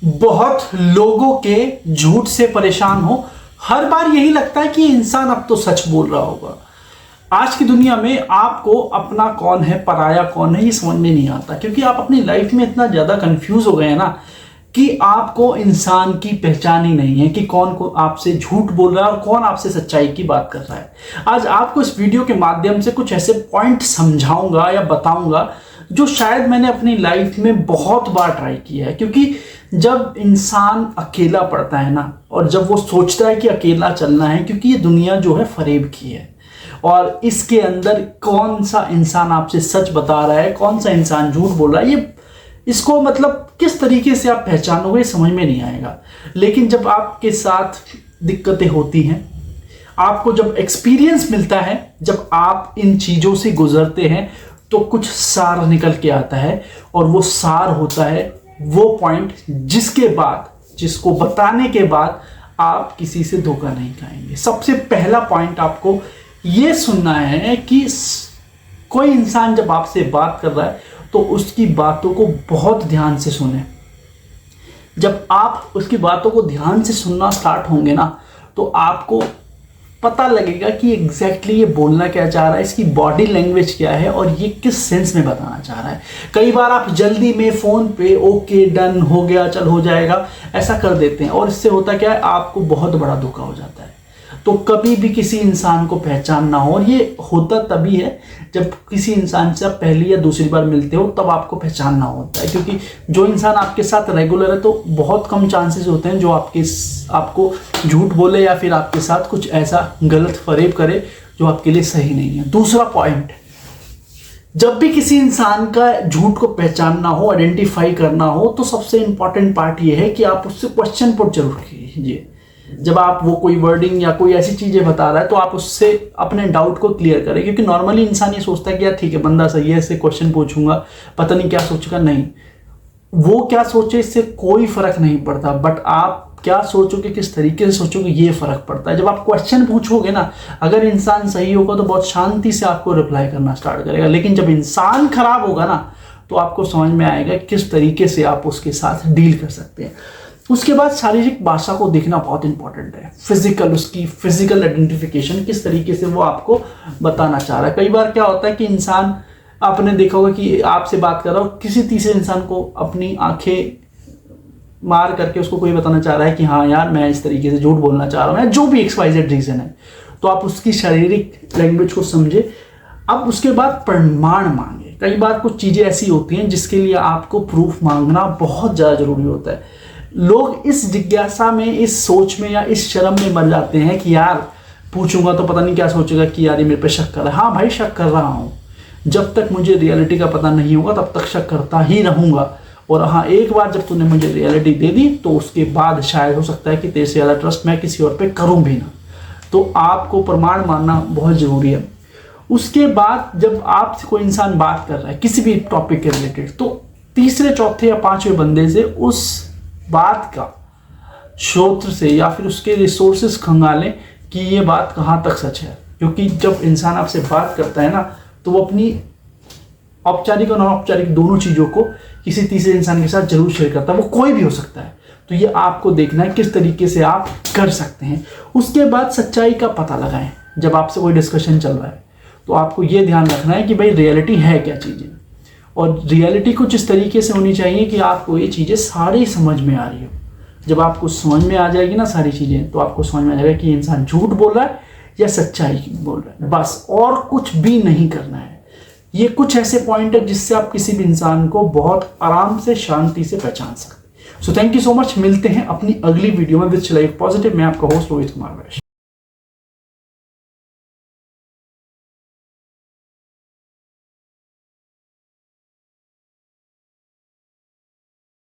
बहुत लोगों के झूठ से परेशान हो। हर बार यही लगता है कि इंसान अब तो सच बोल रहा होगा। आज की दुनिया में आपको अपना कौन है, पराया कौन है, ये समझ में नहीं आता, क्योंकि आप अपनी लाइफ में इतना ज़्यादा कंफ्यूज हो गए हैं ना कि आपको इंसान की पहचान ही नहीं है कि कौन को आपसे झूठ बोल रहा है और कौन आपसे सच्चाई की बात कर रहा है। आज आपको इस वीडियो के माध्यम से कुछ ऐसे पॉइंट समझाऊंगा या बताऊंगा जो शायद मैंने अपनी लाइफ में बहुत बार ट्राई किया है। क्योंकि जब इंसान अकेला पड़ता है ना, और जब वो सोचता है कि अकेला चलना है, क्योंकि ये दुनिया जो है फरेब की है और इसके अंदर कौन सा इंसान आपसे सच बता रहा है, कौन सा इंसान झूठ बोल रहा है, ये इसको मतलब किस तरीके से आप पहचानोगे समझ में नहीं आएगा। लेकिन जब आपके साथ दिक्कतें होती हैं, आपको जब एक्सपीरियंस मिलता है, जब आप इन चीज़ों से गुजरते हैं, तो कुछ सार निकल के आता है। और वो सार होता है वो पॉइंट जिसके बाद, जिसको बताने के बाद आप किसी से धोखा नहीं खाएंगे। सबसे पहला पॉइंट आपको ये सुनना है कि कोई इंसान जब आपसे बात कर रहा है तो उसकी बातों को बहुत ध्यान से सुने। जब आप उसकी बातों को ध्यान से सुनना स्टार्ट होंगे ना, तो आपको पता लगेगा कि एग्जैक्टली ये बोलना क्या चाह रहा है, इसकी बॉडी लैंग्वेज क्या है और ये किस सेंस में बताना चाह रहा है। कई बार आप जल्दी में फ़ोन पे ओके डन हो गया, चल हो जाएगा, ऐसा कर देते हैं और इससे होता क्या है, आपको बहुत बड़ा धोखा हो जाता है। तो कभी भी किसी इंसान को पहचानना हो, और ये होता तभी है जब किसी इंसान से आप पहली या दूसरी बार मिलते हो, तब आपको पहचानना होता है। क्योंकि जो इंसान आपके साथ रेगुलर है तो बहुत कम चांसेस होते हैं जो आपको झूठ बोले या फिर आपके साथ कुछ ऐसा गलत फरेब करे जो आपके लिए सही नहीं है। दूसरा पॉइंट, जब भी किसी इंसान का झूठ को पहचानना हो, आइडेंटिफाई करना हो, तो सबसे इंपॉर्टेंट पार्ट ये है कि आप उससे क्वेश्चन पुट जरूर कीजिए। जब आप वो कोई वर्डिंग या कोई ऐसी चीज़ें बता रहा है तो आप उससे अपने डाउट को क्लियर करें। क्योंकि नॉर्मली इंसान ये सोचता है कि यार ठीक है, बंदा सही है, इससे क्वेश्चन पूछूंगा, पता नहीं क्या सोचेगा। नहीं, वो क्या सोचे इससे कोई फर्क नहीं पड़ता, बट आप क्या सोचोगे, किस तरीके से सोचोगे, ये फर्क पड़ता है। जब आप क्वेश्चन पूछोगे ना, अगर इंसान सही होगा तो बहुत शांति से आपको रिप्लाई करना स्टार्ट करेगा। लेकिन जब इंसान खराब होगा ना, तो आपको समझ में आएगा किस तरीके से आप उसके साथ डील कर सकते हैं। उसके बाद शारीरिक भाषा को देखना बहुत इंपॉर्टेंट है। उसकी फिजिकल आइडेंटिफिकेशन, किस तरीके से वो आपको बताना चाह रहा है। कई बार क्या होता है कि इंसान, आपने देखा होगा कि आपसे बात कर रहा हो, किसी तीसरे इंसान को अपनी आंखें मार करके उसको कोई बताना चाह रहा है कि हाँ यार मैं इस तरीके से झूठ बोलना चाह रहा हूँ, या जो भी XYZ रीजन है, तो आप उसकी शारीरिक लैंग्वेज को समझे। अब उसके बाद प्रमाण मांगे। कई बार कुछ चीज़ें ऐसी होती हैं जिसके लिए आपको प्रूफ मांगना बहुत ज़्यादा जरूरी होता है। लोग इस जिज्ञासा में, इस सोच में या इस शर्म में मर जाते हैं कि यार पूछूंगा तो पता नहीं क्या सोचेगा कि यार ये मेरे पे शक कर रहा है। हाँ भाई, शक कर रहा हूँ, जब तक मुझे रियलिटी का पता नहीं होगा तब तक शक करता ही रहूँगा। और हाँ, एक बार जब तूने मुझे रियलिटी दे दी तो उसके बाद शायद हो सकता है कि तेरे से ज़्यादा ट्रस्ट मैं किसी और पे करूँ भी ना। तो आपको प्रमाण मानना बहुत ज़रूरी है। उसके बाद जब आपसे कोई इंसान बात कर रहा है किसी भी टॉपिक के रिलेटेड, तो तीसरे, चौथे या पांचवें बंदे से उस बात का स्रोत से या फिर उसके रिसोर्सेस खंगालें कि ये बात कहाँ तक सच है। क्योंकि जब इंसान आपसे बात करता है ना, तो वो अपनी औपचारिक और अनौपचारिक दोनों चीज़ों को किसी तीसरे इंसान के साथ जरूर शेयर करता है। वो कोई भी हो सकता है। तो ये आपको देखना है किस तरीके से आप कर सकते हैं। उसके बाद सच्चाई का पता लगाएं। जब आपसे कोई डिस्कशन चल रहा है तो आपको ये ध्यान रखना है कि भाई रियलिटी है क्या चीज़ें, और रियलिटी कुछ इस तरीके से होनी चाहिए कि आपको ये चीज़ें सारी समझ में आ रही हो। जब आपको समझ में आ जाएगी ना सारी चीज़ें, तो आपको समझ में आ जाएगा कि इंसान झूठ बोल रहा है या सच्चाई बोल रहा है, बस। और कुछ भी नहीं करना है। ये कुछ ऐसे पॉइंट है जिससे आप किसी भी इंसान को बहुत आराम से, शांति से पहचान सकते हैं। So thank you so much. मिलते हैं अपनी अगली वीडियो में विद लाइफ पॉजिटिव। मैं आपका होस्ट रोहित कुमार वैश्य।